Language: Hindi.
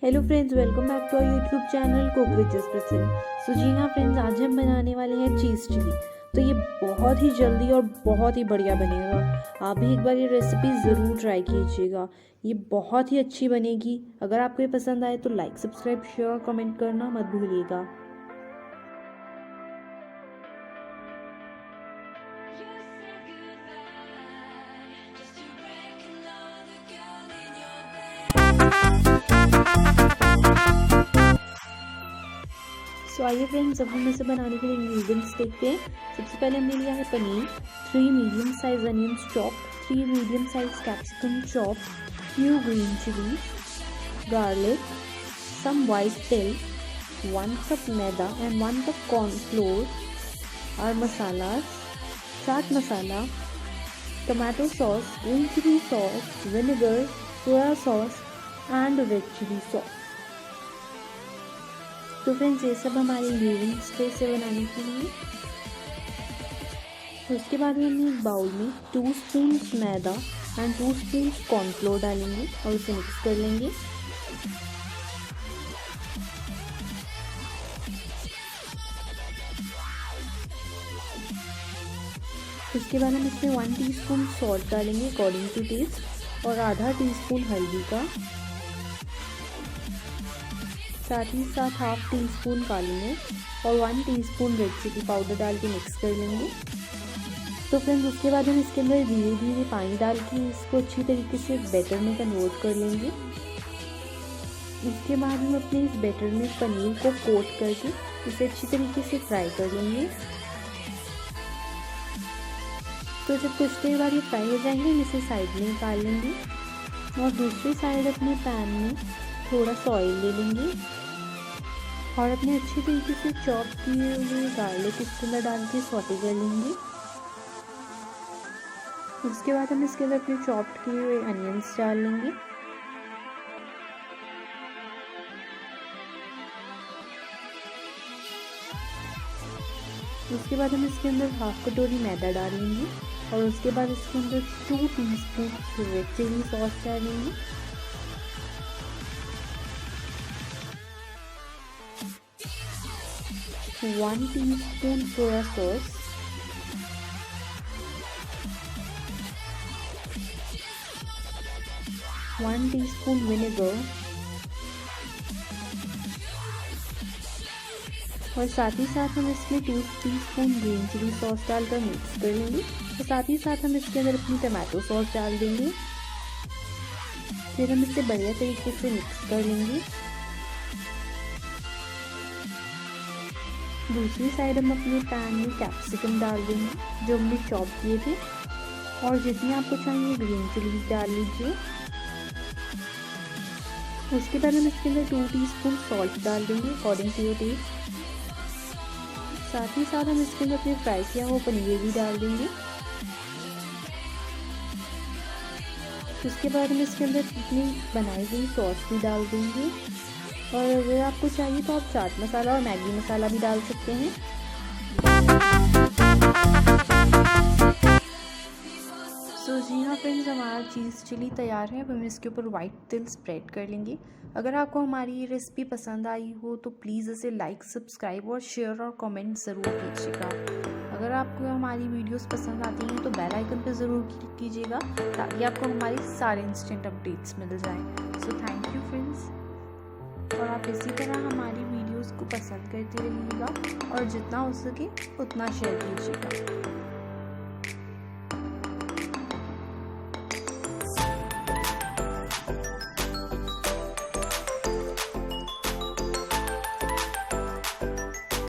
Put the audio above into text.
Hello friends, welcome back to our YouTube channel cook with Jaspreet. So जी हाँ फ्रेंड्स, आज हम बनाने वाले हैं चीज़ चिली। तो ये बहुत ही जल्दी और बहुत ही बढ़िया बनेगा। आप भी एक बार ये रेसिपी ज़रूर ट्राई कीजिएगा, ये बहुत ही अच्छी बनेगी। अगर आपको ये पसंद आए तो लाइक, सब्सक्राइब, शेयर और कमेंट करना मत भूलिएगा। सो आइए फ्रेंड्स, अब हम इसे बनाने के लिए इंग्रेडिएंट्स देखते हैं। सबसे पहले हमने लिया है paneer, 3 medium size onions chop, 3 medium size capsicum chop, few green chilies, garlic, some white till, 1 cup maida and 1 cup corn flour. Our masalas: chaat masala, tomato sauce, green chili sauce, vinegar, soya sauce and red chili sauce. तो फ्रेंड्स, ये सब हमारे इंग्रेडिएंट्स थे इसे बनाने के लिए। उसके बाद हमने एक बाउल में 2 spoon maida and 2 spoon cornflour डालेंगे और उसे मिक्स कर लेंगे। उसके बाद हम इसमें 1 टीस्पून सॉल्ट डालेंगे अकॉर्डिंग टू टेस्ट और आधा टीस्पून हल्दी का, साथ ही साथ हाफ टी स्पून काली मिर्च और 1 टीस्पून रेड चिली पाउडर डाल के मिक्स कर लेंगे। तो फ्रेंड्स, उसके बाद हम इसके अंदर धीरे धीरे पानी डाल के इसको अच्छी तरीके से बैटर में कन्वर्ट कर लेंगे। उसके बाद हम अपने इस बैटर में पनीर को कोट करके इसे अच्छी तरीके से फ्राई कर लेंगे। तो जब कुछ देर बाद ये फ्राई हो जाएंगे, हम इसे साइड में निकाल लेंगे और दूसरी साइड अपने पैन में थोड़ा सा ऑयल ले लेंगे और अपने अच्छी तरीके से चॉप किए हुए गार्लिक इसके अंदर डाल के सौटे कर लेंगे। उसके बाद हम इसके अंदर अपने चॉप किए हुए अनियंस डाल लेंगे। उसके बाद हम इसके अंदर हाफ कटोरी मैदा डालेंगे और उसके बाद इसके अंदर 2 टीस्पून रेड चिली सॉस डालेंगे। One teaspoon soya sauce, 1 teaspoon vinegar और साथ ही साथ हम इसमें 2 टीस्पून ग्रीन चिली सॉस डालकर मिक्स कर लेंगे। और साथ ही साथ हम इसके अंदर अपनी टमाटो सॉस डाल देंगे। फिर हम इसे बढ़िया तरीके से मिक्स कर लेंगे। दूसरी साइड हम अपने पैन में कैप्सिकम डाल देंगे जो हमने चॉप किए थे और जितनी आपको चाहिए ग्रीन चिली डाल लीजिए। उसके बाद हम इसके अंदर 2 टीस्पून सॉल्ट डाल देंगे अकॉर्डिंग टू योर टेस्ट। साथ ही साथ हम इसके अंदर अपने फ्राई किया हुआ पनीर भी डाल देंगे। उसके बाद हम इसके अंदर अपनी बनाई हुई सॉस भी डाल देंगे और अगर आपको चाहिए तो आप चाट मसाला और मैगी मसाला भी डाल सकते हैं। सो जी हाँ फ्रेंड्स, हमारा चीज़ चिली तैयार है। अब हम इसके ऊपर वाइट तिल स्प्रेड कर लेंगे। अगर आपको हमारी ये रेसिपी पसंद आई हो तो प्लीज़ इसे लाइक, सब्सक्राइब और शेयर और कमेंट ज़रूर कीजिएगा। अगर आपको हमारी वीडियोस पसंद आती हैं तो बेल आइकन पर ज़रूर क्लिक कीजिएगा ताकि आपको हमारे सारे इंस्टेंट अपडेट्स मिल जाएं। सो थैंक यू फ्रेंड्स, और आप इसी तरह हमारी वीडियोस को पसंद करते रहिएगा और जितना हो सके उतना शेयर कीजिएगा।